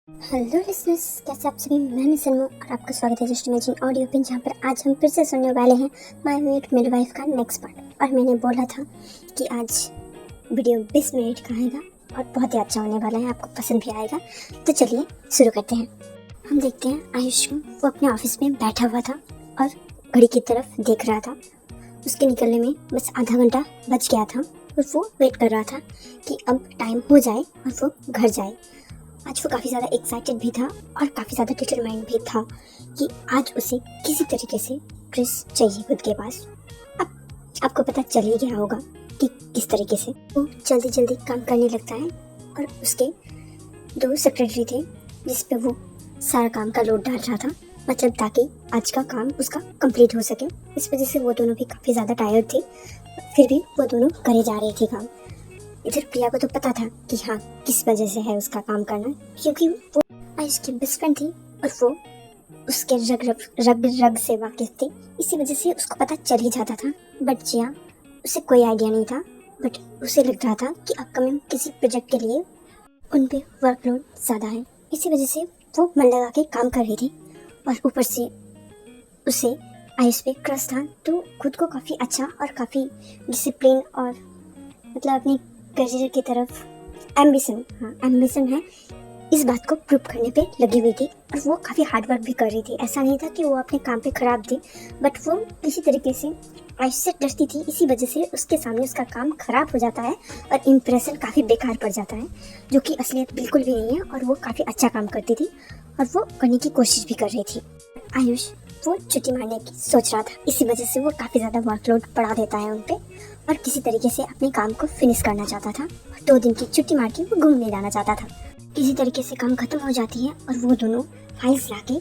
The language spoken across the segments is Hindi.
हेलो लिसनर्स, कैसे आप सभी। मैं मिस सनमो और आपका स्वागत है जस्ट इमेजिन ऑडियो पे, जहाँ पर आज हम फिर से सुनने वाले हैं माय मीट मिडवाइफ का नेक्स्ट पार्ट। और मैंने बोला था कि आज वीडियो 20 मिनट का आएगा और बहुत ही अच्छा होने वाला है, आपको पसंद भी आएगा। तो चलिए शुरू करते हैं। हम देखते हैं आयुष को, वो अपने ऑफिस में बैठा हुआ था और घड़ी की तरफ देख रहा था। उसके निकलने में बस आधा घंटा बच गया था और वो वेट कर रहा था कि अब टाइम हो जाए और वो घर जाए। आज वो काफ़ी ज़्यादा एक्साइटेड भी था और काफ़ी ज़्यादा डिटरमाइंड भी था कि आज उसे किसी तरीके से क्रिस चाहिए खुद के पास। अब आपको पता चल ही गया होगा कि किस तरीके से। वो जल्दी जल्दी काम करने लगता है और उसके 2 सेक्रेटरी थे जिस पे वो सारा काम का लोड डाल रहा था, मतलब ताकि आज का काम उसका कंप्लीट हो सके। इस वजह से वो दोनों भी काफ़ी ज़्यादा टायर्ड थे, फिर भी वो दोनों करे जा रहे थे काम। इधर प्रिया को तो पता था कि हाँ किस वजह से है उसका काम करना, क्योंकि वो आयुष की बेस्ट फ्रेंड थी और वो उसके रग से वाकिफ थी। इसी वजह से उसको पता चल ही जाता था। बट जिया, उसे कोई आइडिया नहीं था, बट उसे लग रहा था कि अपकमिंग किसी प्रोजेक्ट के लिए उन पे वर्कलोड ज़्यादा है। इसी वजह से वो मन लगा के काम कर रही थी और ऊपर से उसे आयुष पे क्रश था, तो खुद को काफ़ी अच्छा और काफ़ी डिसिप्लिन और मतलब अपनी करियर की तरफ एम्बिशन है, इस बात को प्रूव करने पे लगी हुई थी। और वो काफ़ी हार्ड वर्क भी कर रही थी। ऐसा नहीं था कि वो अपने काम पे खराब थी, बट वो किसी तरीके से आयुष से डरती थी। इसी वजह से उसके सामने उसका काम खराब हो जाता है और इम्प्रेशन काफ़ी बेकार पड़ जाता है, जो कि असलियत बिल्कुल भी नहीं है। और वो काफ़ी अच्छा काम करती थी और वो करने की कोशिश भी कर रही थी। आयुष वो छुट्टी मारने की सोच रहा था, इसी वजह से वो काफ़ी ज़्यादा वर्कलोड बढ़ा देता है उन पे और किसी तरीके से अपने काम को फिनिश करना चाहता था। 2 दिन की छुट्टी मार के वो घूमने जाना चाहता था। किसी तरीके से काम खत्म हो जाती है और वो दोनों फाइल्स ला के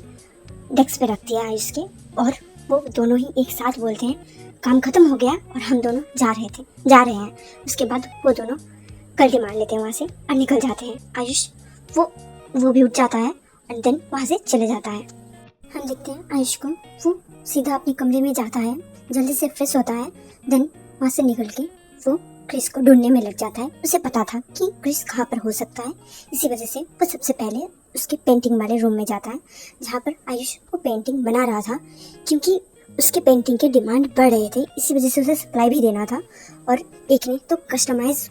डेस्क पे रखती है आयुष के, और वो दोनों ही एक साथ बोलते हैं काम खत्म हो गया और हम दोनों जा रहे हैं। उसके बाद वो दोनों गलती मार लेते हैं वहाँ से और निकल जाते हैं। आयुष वो भी उठ जाता है एंड देन वहाँ से चले जाता है। हम देखते हैं आयुष को, वो सीधा अपने कमरे में जाता है, जल्दी से फ्रेश होता है, देन वहाँ से निकल के वो क्रिस को ढूंढने में लग जाता है। उसे पता था कि क्रिस कहाँ पर हो सकता है, इसी वजह से वो सबसे पहले उसके पेंटिंग वाले रूम में जाता है, जहाँ पर आयुष वो पेंटिंग बना रहा था, क्योंकि उसके पेंटिंग के डिमांड बढ़ रहे थे। इसी वजह से उसे सप्लाई भी देना था। और एक ने तो कस्टमाइज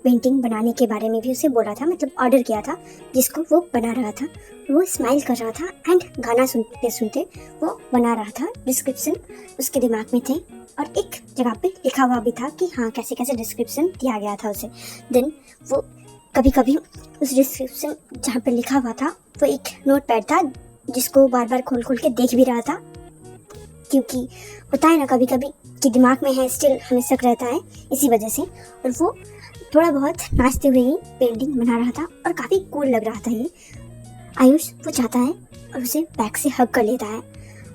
पेंटिंग बनाने के बारे में भी उसे बोला था, मतलब ऑर्डर किया था, जिसको वो बना रहा था। वो स्माइल कर रहा था एंड गाना सुनते सुनते वो बना रहा था। डिस्क्रिप्शन उसके दिमाग में थे और एक जगह पे लिखा हुआ भी था कि हाँ कैसे कैसे डिस्क्रिप्शन दिया गया था उसे। देन वो कभी कभी उस डिस्क्रिप्शन जहाँ पे लिखा हुआ था वो एक नोट पैड था, जिसको बार बार खोल खोल के देख भी रहा था, क्योंकि होता है ना कभी कभी कि दिमाग में है स्टिल हमें शक रहता है, इसी वजह से। और वो थोड़ा बहुत नाचते हुए ही पेंटिंग बना रहा था और काफ़ी कूल लग रहा था ये। आयुष वो चाहता है और उसे बैक से हग कर लेता है।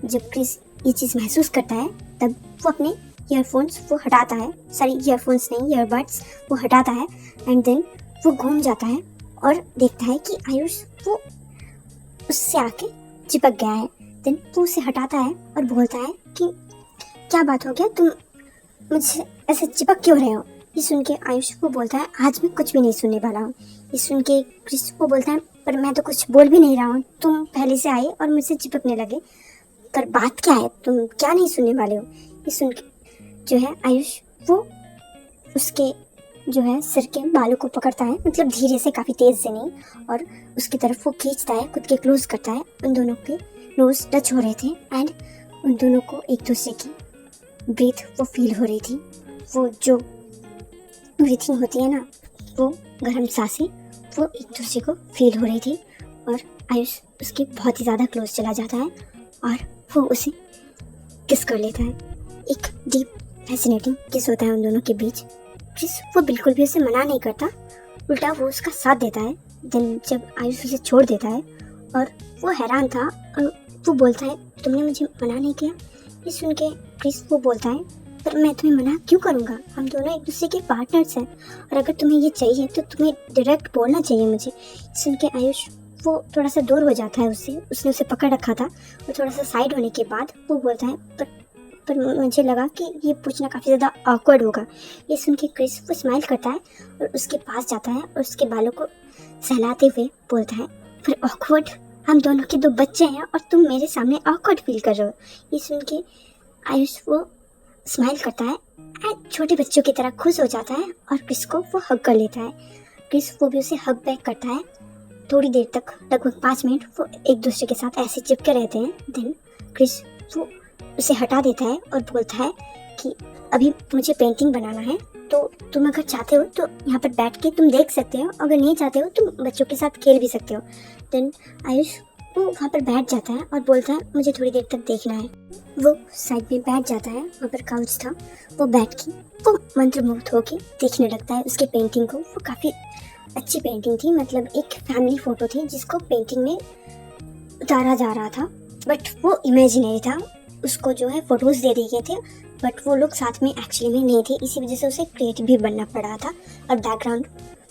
जब क्रिस ये चीज़ महसूस करता है तब वो अपने ईयरफोन्स वो हटाता है, सॉरी ईयरफोन्स नहीं ईयरबड्स वो हटाता है एंड देन वो घूम जाता है और देखता है कि आयुष वो उससे आके चिपक गया है। देन वो उसे हटाता है और बोलता है कि क्या बात हो गया, तुम मुझसे ऐसे चिपक क्यों रहे हो। ये सुन के आयुष को बोलता है आज मैं कुछ भी नहीं सुनने वाला हूँ। ये सुन के क्रिस को बोलता है पर मैं तो कुछ बोल भी नहीं रहा हूँ, तुम पहले से आए और मुझसे चिपकने लगे, पर बात क्या है, तुम क्या नहीं सुनने वाले हो। ये सुन के जो है आयुष वो उसके जो है सिर के बालों को पकड़ता है, मतलब धीरे से, काफ़ी तेज़ से नहीं, और उसकी तरफ वो खींचता है, खुद के क्लोज करता है। उन दोनों के नोज टच हो रहे थे एंड उन दोनों को एक दूसरे की ब्रीथ वो फील हो रही थी। वो जो ब्रीथिंग होती है ना, वो गर्म सांसें वो एक दूसरे को फील हो रही थी। और आयुष उसके बहुत ही ज़्यादा क्लोज चला जाता है और वो उसे किस कर लेता है। एक डीप फैसिनेटिंग किस होता है उन दोनों के बीच। क्रिस वो बिल्कुल भी उसे मना नहीं करता, उल्टा वो उसका साथ देता है। देन जब आयुष उसे छोड़ देता है और वो हैरान था और वो बोलता है तुमने मुझे मना नहीं किया। ये सुन के क्रिस वो बोलता है पर मैं तुम्हें मना क्यों करूँगा, हम दोनों एक दूसरे के पार्टनर्स हैं और अगर तुम्हें ये चाहिए तो तुम्हें डायरेक्ट बोलना चाहिए मुझे। सुन के आयुष वो थोड़ा सा दूर हो जाता है उससे, उसने उसे पकड़ रखा था और थोड़ा सा साइड होने के बाद वो बोलता है पर मुझे लगा कि ये पूछना काफ़ी ज़्यादा ऑकवर्ड होगा। ये सुन के क्रिस वो स्माइल करता है और उसके पास जाता है और उसके बालों को सहलाते हुए बोलता है पर ऑकवर्ड, हम दोनों के 2 बच्चे हैं और तुम मेरे सामने ऑकवर्ड फील कर रहे हो। ये सुन के आयुष वो स्माइल करता है एंड छोटे बच्चों की तरह खुश हो जाता है और क्रिस को वो हग कर लेता है। क्रिस वो भी उसे हग बैक करता है। थोड़ी देर तक, लगभग 5 मिनट वो एक दूसरे के साथ ऐसे चिपके रहते हैं। देन क्रिस वो उसे हटा देता है और बोलता है कि अभी मुझे पेंटिंग बनाना है, तो तुम अगर चाहते हो तो यहाँ पर बैठ के तुम देख सकते हो, अगर नहीं चाहते हो तुम बच्चों के साथ खेल भी सकते हो। देन आयुष वो वहाँ पर बैठ जाता है और बोलता है मुझे थोड़ी देर तक देखना है। वो साइड में बैठ जाता है, वहाँ पर काउच था, वो बैठ के वो मंत्रमुग्ध होके देखने लगता है उसके पेंटिंग को। वो काफ़ी अच्छी पेंटिंग थी, मतलब एक फैमिली फ़ोटो थी जिसको पेंटिंग में उतारा जा रहा था, बट वो इमेजिनरी था। उसको जो है फ़ोटोज़ दे दिए गए थे, बट वो लोग साथ में एक्चुअली में नहीं थे, इसी वजह से उसे क्रिएटिव भी बनना पड़ा था। और बैकग्राउंड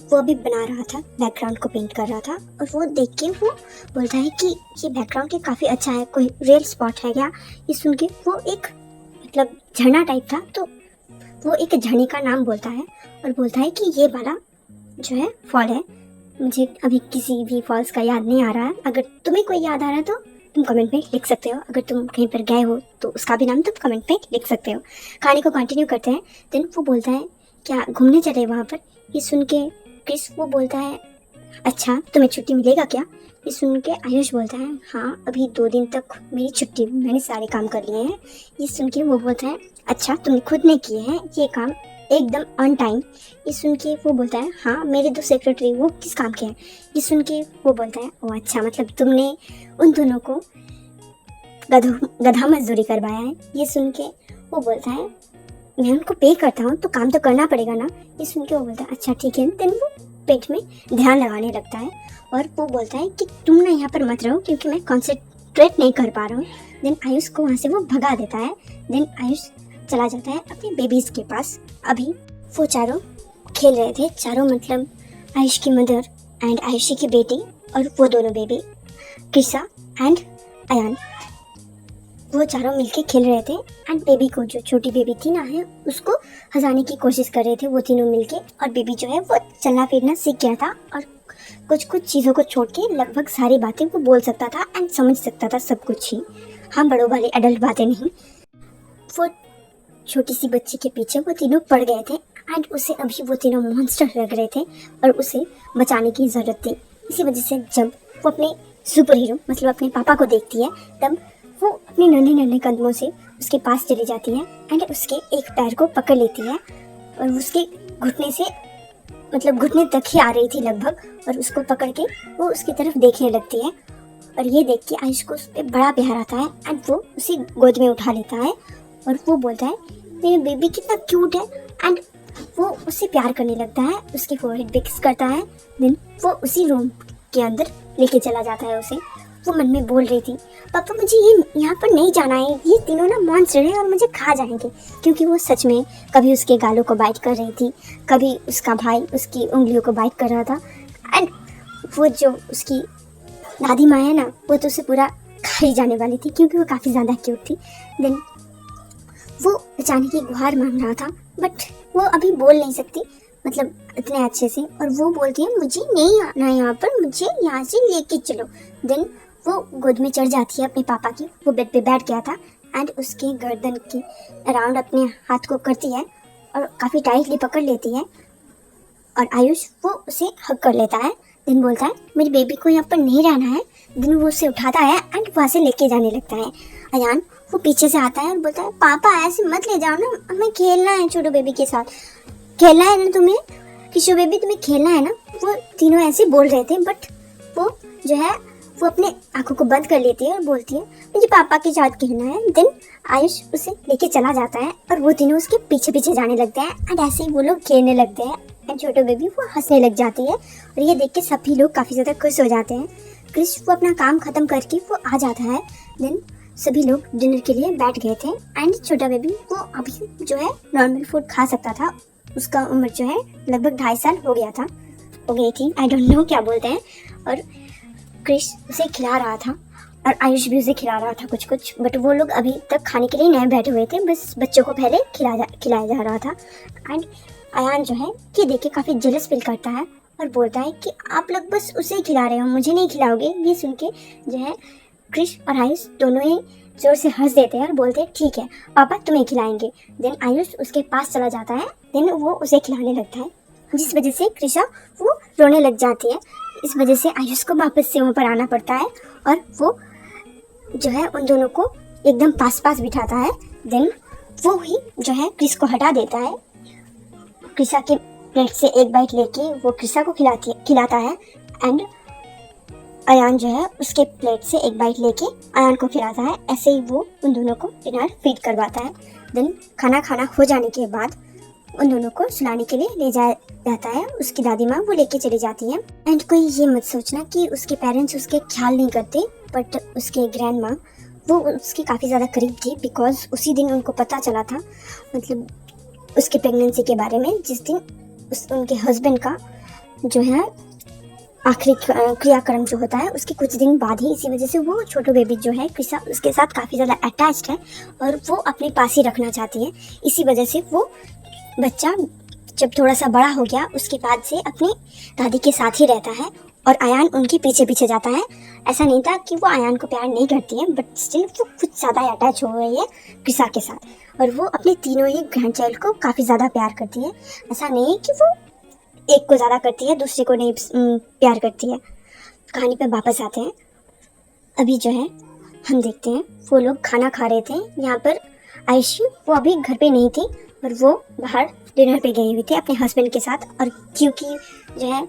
वो अभी बना रहा था, बैकग्राउंड को पेंट कर रहा था। और वो देख के वो बोलता है कि ये बैकग्राउंड के काफ़ी अच्छा है, कोई रियल स्पॉट है क्या? ये सुन के वो एक मतलब झरना टाइप था, तो वो एक झरने का नाम बोलता है और बोलता है कि ये वाला जो है फॉल है। मुझे अभी किसी भी फॉल्स का याद नहीं आ रहा है, अगर तुम्हें कोई याद आ रहा है तो तुम कमेंट में लिख सकते हो। अगर तुम कहीं पर गए हो तो उसका भी नाम तुम कमेंट में लिख सकते हो। कहानी को कंटिन्यू करते हैं। देन वो बोलता है क्या घूमने चले वहाँ पर? ये सुन के क्रिस वो बोलता है अच्छा तुम्हें छुट्टी मिलेगा क्या? ये सुन के आयुष बोलता है हाँ अभी 2 दिन तक मेरी छुट्टी, मैंने सारे काम कर लिए हैं। ये सुन के वो बोलता है अच्छा तुमने खुद ने किए हैं ये काम एकदम ऑन टाइम? ये सुन के वो बोलता है हाँ मेरे 2 सेक्रेटरी वो किस काम के हैं? ये सुन के वो बोलता है ओ अच्छा, मतलब तुमने उन दोनों को गधा मजदूरी करवाया है। ये सुन के वो बोलता है मैं उनको पे करता हूँ तो काम तो करना पड़ेगा ना। ये सुन के वो बोलता है अच्छा ठीक है। देन वो पेट में ध्यान लगाने लगता है और वो बोलता है कि तुम ना यहाँ पर मत रहो क्योंकि मैं कॉन्सेंट्रेट नहीं कर पा रहा हूँ। देन आयुष को वहाँ से वो भगा देता है। देन आयुष चला जाता है अपने बेबीज़ के पास। अभी वो चारों खेल रहे थे, चारों मतलब आयुष की मदर एंड आयुषी की बेटी और वो दोनों बेबी कृषा एंड अयान, वो चारों मिलके खेल रहे थे। एंड बेबी को, जो छोटी बेबी थी ना है, उसको हंसाने की कोशिश कर रहे थे वो तीनों मिलके। और बेबी जो है वो चलना फिरना सीख गया था और कुछ चीज़ों को छोड़ के लगभग सारी बातें वो बोल सकता था एंड समझ सकता था सब कुछ ही, हाँ बड़ों वाली एडल्ट बातें नहीं। वो छोटी सी बच्ची के पीछे वो तीनों पड़ गए थे एंड उसे अभी वो तीनों मॉन्स्टर लग रहे थे और उसे बचाने की ज़रूरत थी। इसी वजह से जब वो अपने सुपर हीरो मतलब अपने पापा को देखती है तब वो अपने नन्हे नन्हे कदमों से उसके पास चली जाती है एंड उसके एक पैर को पकड़ लेती है और उसके घुटने से मतलब घुटने तक ही आ रही थी लगभग, और उसको पकड़ के वो उसकी तरफ देखने लगती है। और ये देख के आयुष को उस पर बड़ा प्यार आता है एंड वो उसे गोद में उठा लेता है और वो बोलता है मेरी बेबी कितना क्यूट है एंड वो उससे प्यार करने लगता है, उसकी फोरहेड पे किस करता है। देन वो उसी रूम के अंदर लेके चला जाता है उसे। वो मन में बोल रही थी पापा मुझे ये यहाँ पर नहीं जाना है, ये तीनों ना मॉन्स्टर है और मुझे खा जाएंगे, क्योंकि वो सच में कभी उसके गालों को बाइट कर रही थी, कभी उसका भाई उसकी उंगलियों को बाइट कर रहा था एंड वो जो उसकी दादी माँ है ना वो तो उसे पूरा खा ही जाने वाली थी क्योंकि वो काफ़ी ज़्यादा क्यूट थी। देन वो अचानक ही गुहार मांग रहा था बट वो अभी बोल नहीं सकती मतलब इतने अच्छे से, और वो बोलती है मुझे नहीं आना यहाँ पर, मुझे यहाँ से लेके चलो। देन वो गोद में चढ़ जाती है अपने पापा की, वो बेड पे बैठ गया था एंड उसके गर्दन के अराउंड अपने हाथ को करती है और काफ़ी टाइटली पकड़ लेती है और आयुष वो उसे हग कर लेता है। देन बोलता है मेरी बेबी को यहाँ पर नहीं रहना है। देन वो उसे उठाता है एंड वहाँ से लेके जाने लगता है। अयान वो पीछे से आता है और बोलता है पापा ऐसे मत ले जाओ ना, हमें खेलना है छोटो बेबी के साथ, खेलना है ना तुम्हें, किशो बेबी तुम्हें खेलना है ना। वो तीनों ऐसे बोल रहे थे बट वो जो है वो अपने आंखों को बंद कर लेती है और बोलती है मुझे पापा के साथ खेलना है। देन आयुष उसे लेके चला जाता है और वो तीनों उसके पीछे पीछे जाने लगते हैं एंड ऐसे ही वो लोग खेलने लगते हैं एंड छोटो बेबी वो हंसने लग जाती है और ये देख के सभी लोग काफ़ी ज़्यादा खुश हो जाते हैं। क्रिश वो अपना काम ख़त्म करके वो आ जाता है। देन सभी लोग डिनर के लिए बैठ गए थे एंड छोटा बेबी वो अभी जो है नॉर्मल फूड खा सकता था, उसका उम्र जो है लगभग 2.5 साल हो गई थी, आई डोंट नो क्या बोलते हैं। और क्रिश उसे खिला रहा था और आयुष भी उसे खिला रहा था कुछ, बट वो लोग अभी तक खाने के लिए नहीं बैठे हुए थे, बस बच्चों को पहले खिलाया जा रहा था। एंड अयान जो है ये देख के काफ़ी जेलस फील करता है और बोलता है कि आप लोग बस उसे ही खिला रहे हो, मुझे नहीं खिलाओगे। ये सुन के जो है क्रिश और आयुष दोनों ही जोर से हंस देते हैं और बोलते हैं ठीक है पापा तुम्हें खिलाएंगे। देन आयुष उसके पास चला जाता है, देन वो उसे खिलाने लगता है, जिस वजह से क्रिशा वो रोने लग जाती है। इस वजह से आयुष को वापस से वहाँ पर आना पड़ता है और वो जो है उन दोनों को एकदम पास पास बिठाता है। देन वो ही जो है क्रिश को हटा देता है। क्रिशा के प्लेट से एक बाइट लेके वो क्रिशा को खिलाता है एंड अयान जो है उसके प्लेट से एक बाइट लेके अयान को खिलाता है। ऐसे ही वो उन दोनों को डिनर फीड करवाता है। देन खाना हो जाने के बाद उन दोनों को सुलाने के लिए ले जाया जाता है। उसकी दादी माँ वो लेके चली जाती है। एंड कोई ये मत सोचना कि उसके पेरेंट्स उसके ख्याल नहीं करते, बट उसके ग्रैंड माँ वो उसकी काफ़ी ज़्यादा करीब थी, बिकॉज उसी दिन उनको पता चला था, मतलब उसके प्रेगनेंसी के बारे में, जिस दिन उनके हस्बैंड का जो है आखिरी क्रियाक्रम जो होता है उसके कुछ दिन बाद ही। इसी वजह से वो छोटो बेबी जो है क्रिशा उसके साथ काफ़ी ज़्यादा अटैच्ड है और वो अपने पास ही रखना चाहती है। इसी वजह से वो बच्चा जब थोड़ा सा बड़ा हो गया उसके बाद से अपनी दादी के साथ ही रहता है और अयान उनके पीछे पीछे जाता है। ऐसा नहीं था कि वो अयान को प्यार नहीं करती है, बट स्टिल वो कुछ ज़्यादा अटैच हो गई है क्रिशा के साथ और वो अपने तीनों ही ग्रैंड चाइल्ड को काफ़ी ज़्यादा प्यार करती है। ऐसा नहीं है कि वो एक को ज़्यादा करती है दूसरे को नहीं प्यार करती है। कहानी पे वापस आते हैं। अभी जो है हम देखते हैं वो लोग खाना खा रहे थे। यहाँ पर आयुषी वो अभी घर पे नहीं थी और वो बाहर डिनर पे गई हुई थी अपने हस्बैंड के साथ। और क्योंकि जो है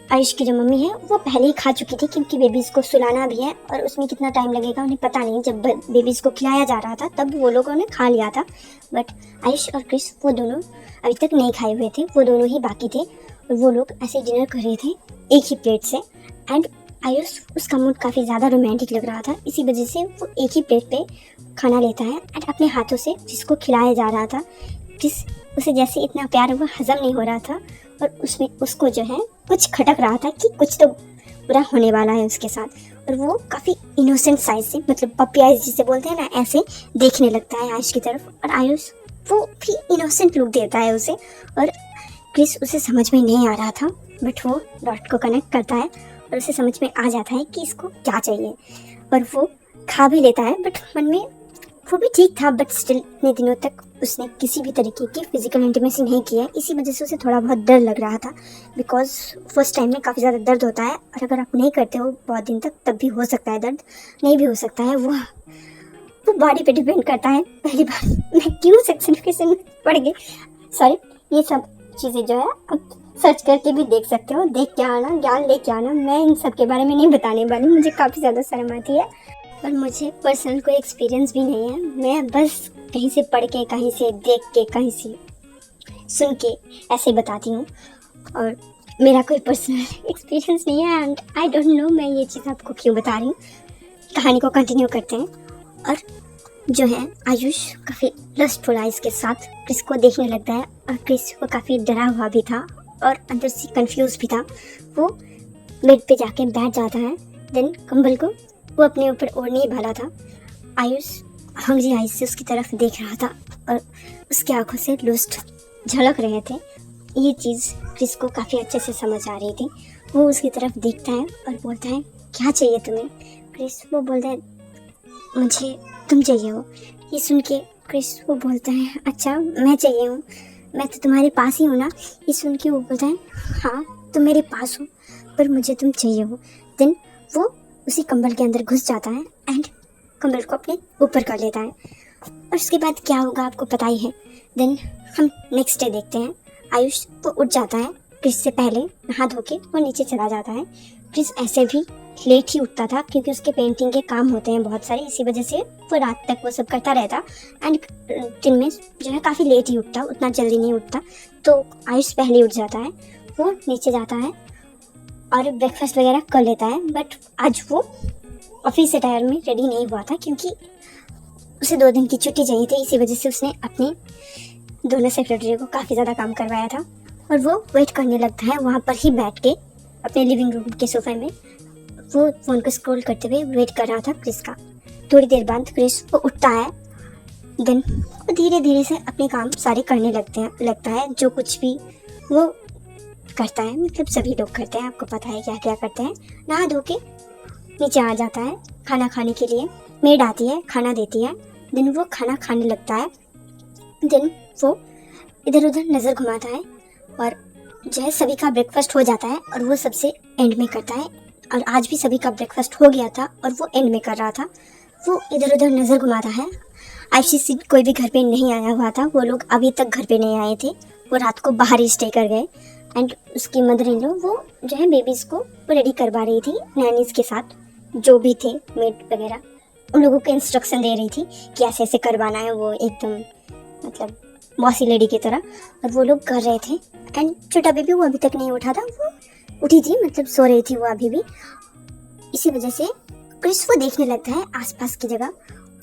आयुष की जो मम्मी है वो पहले ही खा चुकी थी, क्योंकि बेबीज़ को सुलाना भी है और उसमें कितना टाइम लगेगा उन्हें पता नहीं। जब बेबीज़ को खिलाया जा रहा था तब वो लोगों ने खा लिया था, बट आयुष और क्रिश वो दोनों अभी तक नहीं खाए हुए थे, वो दोनों ही बाकी थे और वो लोग ऐसे डिनर कर रहे थे एक ही प्लेट से। एंड आयुष उसका मूड काफ़ी ज़्यादा रोमांटिक लग रहा था, इसी वजह से वो एक ही प्लेट पे खाना लेता है एंड अपने हाथों से जिसको खिलाया जा रहा था, जिस उसे जैसे इतना प्यार वो हजम नहीं हो रहा था और उसमें उसको जो है कुछ खटक रहा था कि कुछ तो बुरा होने वाला है उसके साथ। और वो काफ़ी इनोसेंट साइज से, मतलब पपी आइज जिसे बोलते हैं ना, ऐसे देखने लगता है आयुष की तरफ और आयुष वो भी इनोसेंट लुक देता है उसे। और क्रिश उसे समझ में नहीं आ रहा था, बट वो डॉट को कनेक्ट करता है और उसे समझ में आ जाता है कि इसको क्या चाहिए और वो खा भी लेता है। बट मन में वो भी ठीक था, बट स्टिल इतने दिनों तक उसने किसी भी तरीके की फिजिकल इंटीमेसी नहीं की है, इसी वजह से उसे थोड़ा बहुत डर लग रहा था। बिकॉज फर्स्ट टाइम में काफ़ी ज़्यादा दर्द होता है और अगर आप नहीं करते हो बहुत दिन तक तब भी हो सकता है दर्द, नहीं भी हो सकता है। वो बॉडी पे डिपेंड करता है। पहली बार मैं क्यों सेक्स एजुकेशन में पढ़ गई, सॉरी। ये सब चीज़ें जो है आप सर्च करके भी देख सकते हो, देख के आना, ज्ञान लेके आना। मैं इन सब के बारे में नहीं बताने वाली, मुझे काफ़ी ज़्यादा शर्म आती है और मुझे पर्सनल कोई एक्सपीरियंस भी नहीं है। मैं बस कहीं से पढ़ के, कहीं से देख के, कहीं से सुन के ऐसे बताती हूँ और मेरा कोई पर्सनल एक्सपीरियंस नहीं है एंड आई डोंट नो मैं ये चीज़ आपको क्यों बता रही हूँ। कहानी को कंटिन्यू करते हैं। और जो है आयुष काफ़ी लस्टफुल आइज के साथ क्रिस को देखने लगता है और क्रिस वो काफ़ी डरा हुआ भी था और अंदर से कंफ्यूज भी था। वो बेड पे जाके बैठ जाता है, देन कंबल को वो अपने ऊपर ओढ़ने ही वाला था। आयुष हंगरी आइज से उसकी तरफ देख रहा था और उसकी आंखों से लुस्ट झलक रहे थे। ये चीज़ क्रिस को काफ़ी अच्छे से समझ आ रही थी। वो उसकी तरफ देखता है और बोलता है क्या चाहिए तुम्हें। क्रिस वो बोलता है मुझे तुम चाहिए हो। ये सुन के क्रिस वो बोलता है अच्छा मैं चाहिए हूँ, मैं तो तुम्हारे पास ही हूँ ना। ये सुन के वो बोलता है हाँ तुम मेरे पास हो पर मुझे तुम चाहिए हो। देन वो उसी कंबल के अंदर घुस जाता है एंड कंबल को अपने ऊपर कर लेता है और उसके बाद क्या होगा आपको पता ही है। देन हम नेक्स्ट डे देखते हैं। आयुष वो उठ जाता है क्रिस से पहले, नहा धो के वो नीचे चला जाता है। क्रिस ऐसे भी लेट ही उठता था क्योंकि उसके पेंटिंग के काम होते हैं बहुत सारे, इसी वजह से वो रात तक वो सब करता रहता एंड दिन में जो है काफ़ी लेट ही उठता, उतना जल्दी नहीं उठता। तो आयुष पहले उठ जाता है, वो नीचे जाता है और ब्रेकफास्ट वगैरह कर लेता है। बट आज वो ऑफिस अटायर में रेडी नहीं हुआ था क्योंकि उसे 2 दिन की छुट्टी चाहिए थी, इसी वजह से उसने अपने दोनों सेक्रेटरी को काफ़ी ज़्यादा काम करवाया था और वो वेट करने लगता है वहाँ पर ही बैठ के अपने लिविंग रूम के सोफे में। वो फ़ोन को स्क्रॉल करते हुए वेट कर रहा था क्रिस का। थोड़ी देर बाद क्रिस वो उठता है, देन वो धीरे धीरे से अपने काम सारे करने लगता है। जो कुछ भी वो करता है, मतलब सभी लोग करते हैं, आपको पता है क्या क्या करते हैं। नहा धो के नीचे आ जाता है खाना खाने के लिए, मेड आती है खाना देती है, देन वो खाना खाने लगता है। देन वो इधर उधर नज़र घुमाता है और जो है सभी का ब्रेकफास्ट हो जाता है और वो सबसे एंड में करता है। और आज भी सभी का ब्रेकफास्ट हो गया था और वो एंड में कर रहा था। वो इधर उधर नज़र घुमाता है। आयशी से कोई भी घर पे नहीं आया हुआ था, वो लोग अभी तक घर पे नहीं आए थे, वो रात को बाहर ही स्टे कर गए। एंड उसकी मदर इन लॉ वो जो है बेबीज़ को रेडी करवा रही थी नैनीज़ के साथ, जो भी थे मेड वगैरह, उन लोगों को इंस्ट्रक्शन दे रही थी कि ऐसे ऐसे करवाना है, वो एकदम मतलब बॉसी लेडी की तरह। और वो लोग कर रहे थे। एंड छोटा बेबी वो अभी तक नहीं उठा था, वो उठी थी, मतलब सो रही थी वो अभी भी। इसी वजह से क्रिस वो देखने लगता है आसपास की जगह।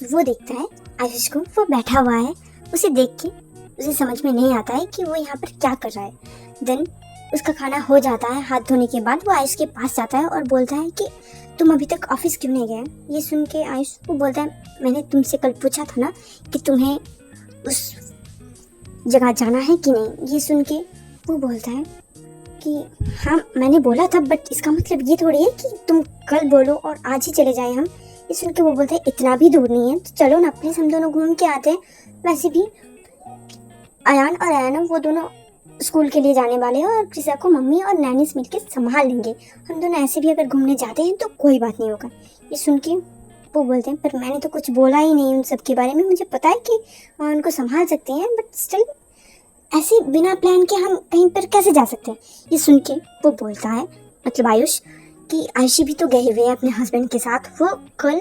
वो देखता है आयुष को, वो बैठा हुआ है। उसे देख के उसे समझ में नहीं आता है कि वो यहाँ पर क्या कर रहा है। देन उसका खाना हो जाता है, हाथ धोने के बाद वो आयुष के पास जाता है और बोलता है कि तुम अभी तक ऑफिस क्यों नहीं गए। ये सुन के आयुष वो बोलता है मैंने तुमसे कल पूछा था ना कि तुम्हें उस जगह जाना है कि नहीं। ये सुन के वो बोलता है कि हाँ मैंने बोला था, बट इसका मतलब ये थोड़ी है कि तुम कल बोलो और आज ही चले जाए हम। ये सुन के वो बोलते हैं इतना भी दूर नहीं है, तो चलो ना प्लीज़ हम दोनों घूम के आते हैं। वैसे भी अयान और अयाना वो दोनों स्कूल के लिए जाने वाले हैं और क्रिसा को मम्मी और नैनीस मिलके संभाल लेंगे। हम दोनों ऐसे भी अगर घूमने जाते हैं तो कोई बात नहीं होगा। ये सुन के वो बोलते हैं पर मैंने तो कुछ बोला ही नहीं उन सब के बारे में, मुझे पता है कि उनको संभाल सकते हैं, बट स्टिल ऐसे बिना प्लान के हम कहीं पर कैसे जा सकते हैं। ये सुन के वो बोलता है मतलब आयुष कि आयुषी भी तो गए हुए हैं अपने हस्बैंड के साथ, वो कल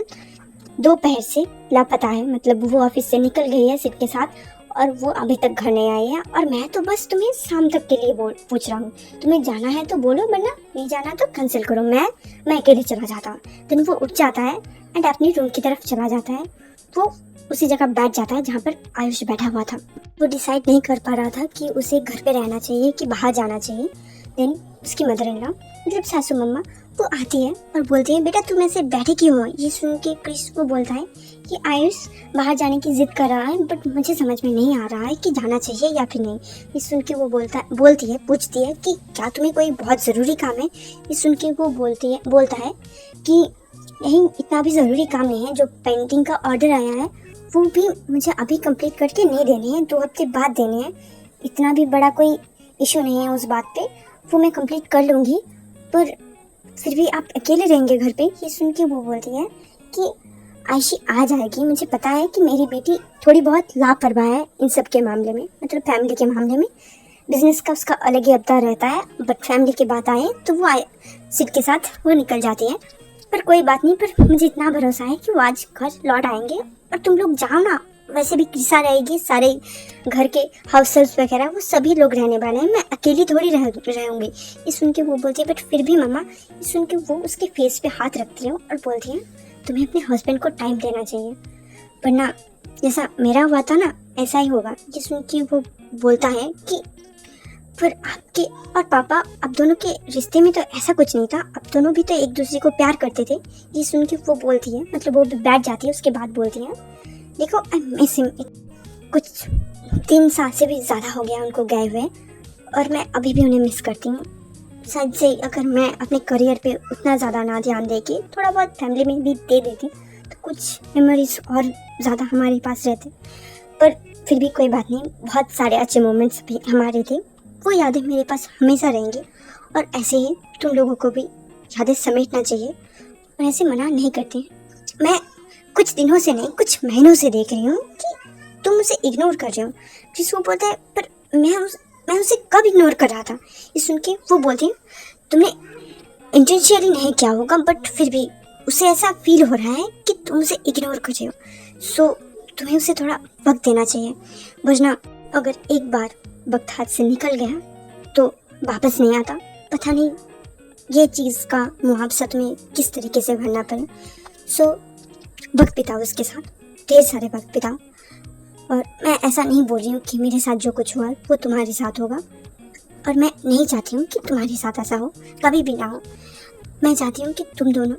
दोपहर से लापता है, मतलब वो ऑफिस से निकल गई है सिड के साथ और वो अभी तक घर नहीं आई है। और मैं तो बस तुम्हें शाम तक के लिए पूछ रहा हूँ, तुम्हें जाना है तो बोलो, वरना नहीं जाना तो कैंसिल करो, मैं अकेले चला जाता हूँ। देन वो उठ जाता है एंड अपनी रूम की तरफ चला जाता है। वो उसी जगह बैठ जाता है जहाँ पर आयुष बैठा हुआ था। वो डिसाइड नहीं कर पा रहा था कि उसे घर पे रहना चाहिए कि बाहर जाना चाहिए। देन उसकी मदर इन लॉ मतलब सासू मम्मा वो आती है और बोलती है बेटा तुम ऐसे बैठे क्यों हो। ये सुन के क्रिस को बोलता है कि आयुष बाहर जाने की जिद कर रहा है, बट मुझे समझ में नहीं आ रहा है कि जाना चाहिए या फिर नहीं। ये सुन के वो पूछती है कि क्या तुम्हें कोई बहुत ज़रूरी काम है। ये सुन के वो बोलता है कि नहीं इतना भी ज़रूरी काम नहीं है, जो पेंटिंग का ऑर्डर आया है वो भी मुझे अभी कंप्लीट करके नहीं देने हैं, 2 हफ्ते बाद देने हैं। इतना भी बड़ा कोई इशू नहीं है उस बात पे, वो मैं कंप्लीट कर लूँगी, पर फिर भी आप अकेले रहेंगे घर पे। ये सुन के वो बोलती है कि आयशी आ जाएगी, मुझे पता है कि मेरी बेटी थोड़ी बहुत लापरवाह है इन सब के मामले में, मतलब फैमिली के मामले में। बिजनेस का उसका अलग ही अवतार रहता है, बट फैमिली की बात आए तो वो सिड के साथ वो निकल जाती है। पर कोई बात नहीं, पर मुझे इतना भरोसा है कि वो आज घर लौट आएंगे और तुम लोग जाओ ना। वैसे भी क्रिसा रहेगी, सारे घर के हाउस हेल्प वगैरह वो सभी लोग रहने वाले हैं, मैं अकेली थोड़ी रहूँगी। ये सुन के वो बोलती है बट फिर भी मम्मा। ये सुन के वो उसके फेस पे हाथ रखती है और बोलती है तुम्हें अपने हस्बैंड को टाइम देना चाहिए, वरना जैसा मेरा हुआ था ना ऐसा ही होगा। ये सुन के वो बोलता है कि पर आपके और पापा अब दोनों के रिश्ते में तो ऐसा कुछ नहीं था, अब दोनों भी तो एक दूसरे को प्यार करते थे। ये सुन के वो बोलती है, मतलब वो बैठ जाती है, उसके बाद बोलती है देखो आई मिस हिम। कुछ 3 साल से भी ज़्यादा हो गया उनको गए हुए और मैं अभी भी उन्हें मिस करती हूँ। शायद से अगर मैं अपने करियर पे उतना ज़्यादा ना ध्यान दे के थोड़ा बहुत फैमिली में भी दे देती तो कुछ मेमोरीज और ज़्यादा हमारे पास रहते। पर फिर भी कोई बात नहीं, बहुत सारे अच्छे मोमेंट्स भी हमारे थे, वो यादें मेरे पास हमेशा रहेंगी। और ऐसे ही तुम लोगों को भी यादें समेटना चाहिए और ऐसे मना नहीं करती। मैं कुछ दिनों से नहीं कुछ महीनों से देख रही हूँ कि तुम उसे इग्नोर कर रहे हो। जिस वो बोलता है पर मैं उसे कब इग्नोर कर रहा था। ये सुन के वो बोलती है तुमने इंटेंशनली नहीं किया होगा, बट फिर भी उसे ऐसा फील हो रहा है कि तुम उसे इग्नोर कर रहे हो। सो तुम्हें उसे थोड़ा वक्त देना चाहिए, वरना अगर एक बार वक्त हाथ से निकल गया तो वापस नहीं आता। पता नहीं ये चीज़ का मुआवजा तुम्हें किस तरीके से भरना पड़े। सो वक्त बिताओ उसके साथ, ढेर सारे वक्त बिताओ। और मैं ऐसा नहीं बोल रही हूँ कि मेरे साथ जो कुछ हुआ वो तुम्हारे साथ होगा, और मैं नहीं चाहती हूँ कि तुम्हारे साथ ऐसा हो, कभी भी ना हो। मैं चाहती हूँ कि तुम दोनों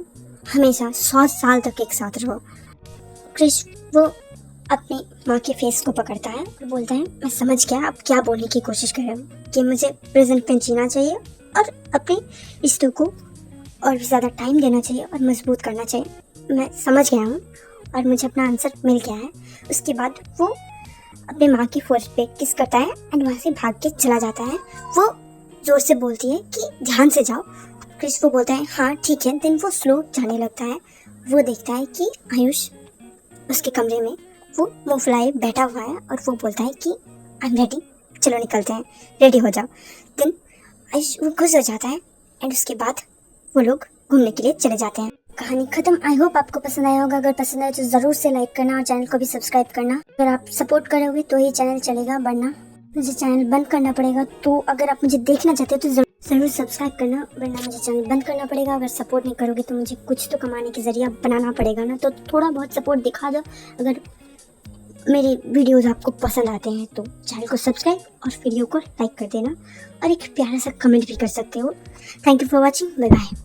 हमेशा 100 साल तक एक साथ रहो। क्रिश वो अपनी माँ के फेस को पकड़ता है और बोलता है, मैं समझ गया आप क्या बोलने की कोशिश कर रहे हो कि मुझे प्रेजेंट में जीना चाहिए और अपने रिश्तों को और भी ज़्यादा टाइम देना चाहिए और मजबूत करना चाहिए। मैं समझ गया हूँ और मुझे अपना आंसर मिल गया है। उसके बाद वो अपने माँ की फोर्स पे किस करता है एंड वहाँ से भाग के चला जाता है। वो जोर से बोलती है कि ध्यान से जाओ। क्रिस वो बोलता है हाँ ठीक है। देन वो स्लो जाने लगता है। वो देखता है कि आयुष उसके कमरे में वो मुँह फुलाए बैठा हुआ है और वो बोलता है कि आई एम रेडी, चलो निकलते हैं, रेडी हो जाओ। देन आयुष वो खुश हो जाता है एंड उसके बाद वो लोग घूमने के लिए चले जाते हैं। कहानी खत्म। आई होप आपको पसंद आया होगा। अगर पसंद आया तो ज़रूर से लाइक करना और चैनल को भी सब्सक्राइब करना। अगर आप सपोर्ट करोगे तो ही चैनल चलेगा, वरना मुझे चैनल बंद करना पड़ेगा। तो अगर आप मुझे देखना चाहते हो तो ज़रूर सब्सक्राइब करना, वरना मुझे चैनल बंद करना पड़ेगा। अगर सपोर्ट नहीं करोगे तो मुझे कुछ तो कमाने की जरिया बनाना पड़ेगा ना। तो थोड़ा बहुत सपोर्ट दिखा दो। अगर मेरे वीडियोज़ आपको पसंद आते हैं तो चैनल को सब्सक्राइब और वीडियो को लाइक कर देना और एक प्यारा सा कमेंट भी कर सकते हो। Thank you for watching. Bye bye.